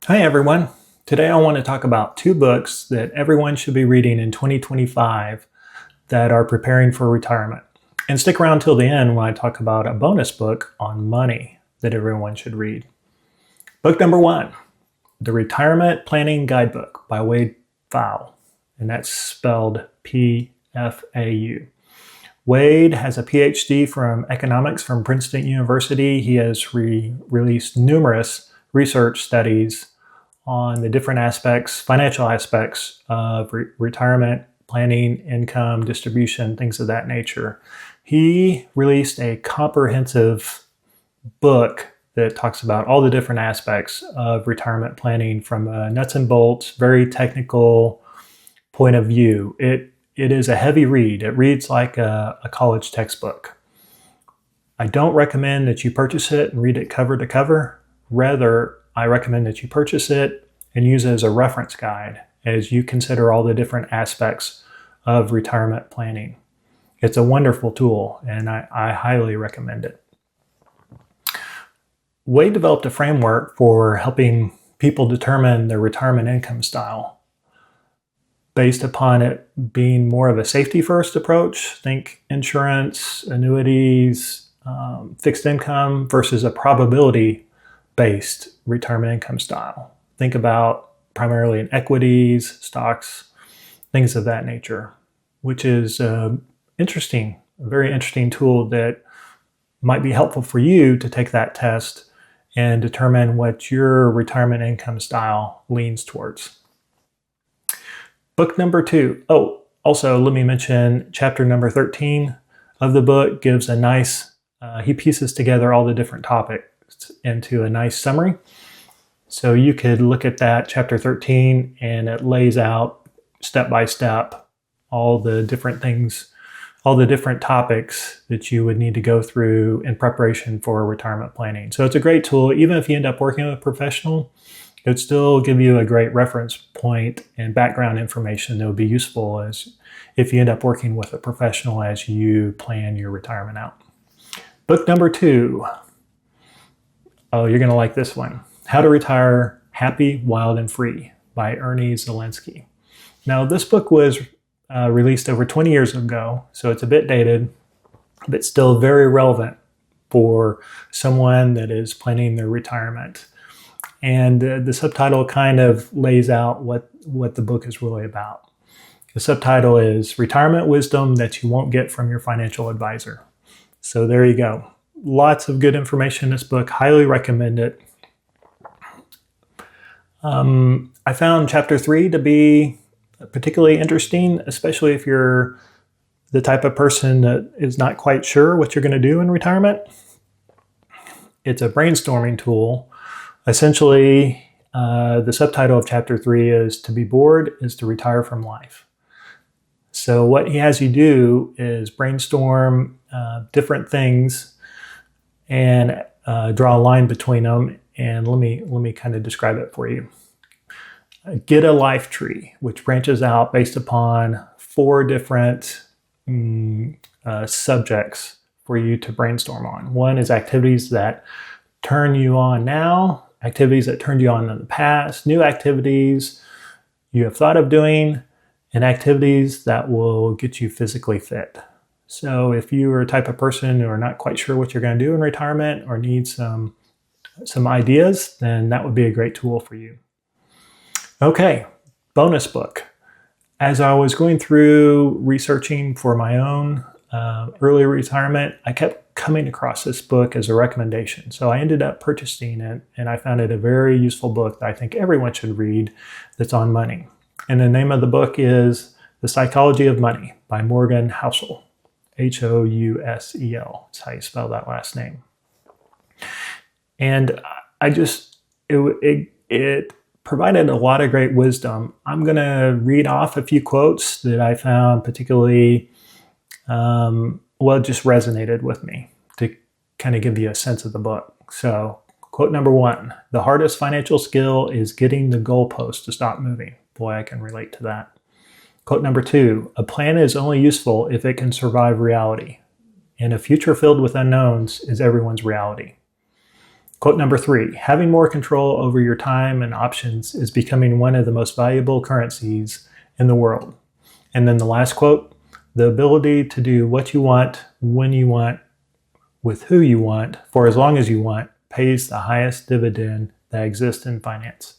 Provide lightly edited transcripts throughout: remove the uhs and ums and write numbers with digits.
Hi, everyone. Today I want to talk about two books that everyone should be reading in 2025 that are preparing for retirement. And stick around till the end when I talk about a bonus book on money that everyone should read. Book number one, The Retirement Planning Guidebook by Wade Pfau, and that's spelled P-F-A-U. Wade has a PhD from economics from Princeton University. He has released numerous research studies on the different aspects, financial aspects of retirement, planning, income, distribution, things of that nature. He released a comprehensive book that talks about all the different aspects of retirement planning from a nuts and bolts, very technical point of view. It is a heavy read. It reads like a college textbook. I don't recommend that you purchase it and read it cover to cover. Rather, I recommend that you purchase it and use it as a reference guide as you consider all the different aspects of retirement planning. It's a wonderful tool, and I highly recommend it. Wade developed a framework for helping people determine their retirement income style based upon it being more of a safety-first approach. Think insurance, annuities, fixed income versus a probability-based retirement income style. Think about primarily in equities, stocks, things of that nature, which is interesting, a very interesting tool that might be helpful for you to take that test and determine what your retirement income style leans towards. Book number two. Oh, also let me mention chapter number 13 of the book gives a nice, he pieces together all the different topics into a nice summary. So you could look at that chapter 13 and it lays out step by step all the different things, all the different topics that you would need to go through in preparation for retirement planning. So it's a great tool. Even if you end up working with a professional, it would still give you a great reference point and background information that would be useful as if you end up working with a professional as you plan your retirement out. Book number two. Oh, you're going to like this one. How to Retire Happy, Wild, and Free by Ernie Zelensky. Now, this book was released over 20 years ago, so it's a bit dated, but still very relevant for someone that is planning their retirement. And the subtitle kind of lays out what the book is really about. The subtitle is Retirement Wisdom That You Won't Get from Your Financial Advisor. So there you go. Lots of good information in this book. Highly recommend it. I found chapter 3 to be particularly interesting, especially if you're the type of person that is not quite sure what you're going to do in retirement. It's a brainstorming tool. Essentially, the subtitle of chapter 3 is To Be Bored is to Retire from Life. So what he has you do is brainstorm different things and draw a line between them. And let me kind of describe it for you. Get a life tree, which branches out based upon 4 different subjects for you to brainstorm on. One is activities that turn you on now, activities that turned you on in the past, new activities you have thought of doing, and activities that will get you physically fit. So if you are a type of person who are not quite sure what you're going to do in retirement or need some ideas, then that would be a great tool for you. Okay, bonus book. As I was going through researching for my own early retirement, I kept coming across this book as a recommendation. So I ended up purchasing it, and I found it a very useful book that I think everyone should read that's on money. And the name of the book is The Psychology of Money by Morgan Housel. Housel. That's how you spell that last name. And it provided a lot of great wisdom. I'm going to read off a few quotes that I found particularly, just resonated with me to kind of give you a sense of the book. So quote number 1, the hardest financial skill is getting the goalpost to stop moving. Boy, I can relate to that. Quote number 2, a plan is only useful if it can survive reality. And a future filled with unknowns is everyone's reality. Quote number 3, having more control over your time and options is becoming one of the most valuable currencies in the world. And then the last quote, the ability to do what you want, when you want, with who you want, for as long as you want, pays the highest dividend that exists in finance.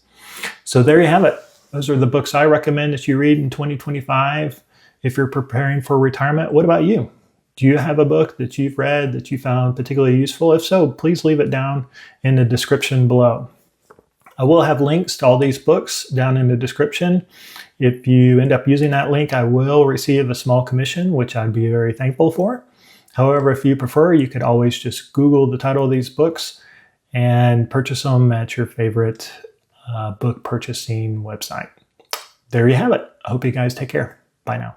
So there you have it. Those are the books I recommend that you read in 2025 if you're preparing for retirement. What about you? Do you have a book that you've read that you found particularly useful? If so, please leave it down in the description below. I will have links to all these books down in the description. If you end up using that link, I will receive a small commission, which I'd be very thankful for. However, if you prefer, you could always just Google the title of these books and purchase them at your favorite book purchasing website. There you have it. I hope you guys take care. Bye now.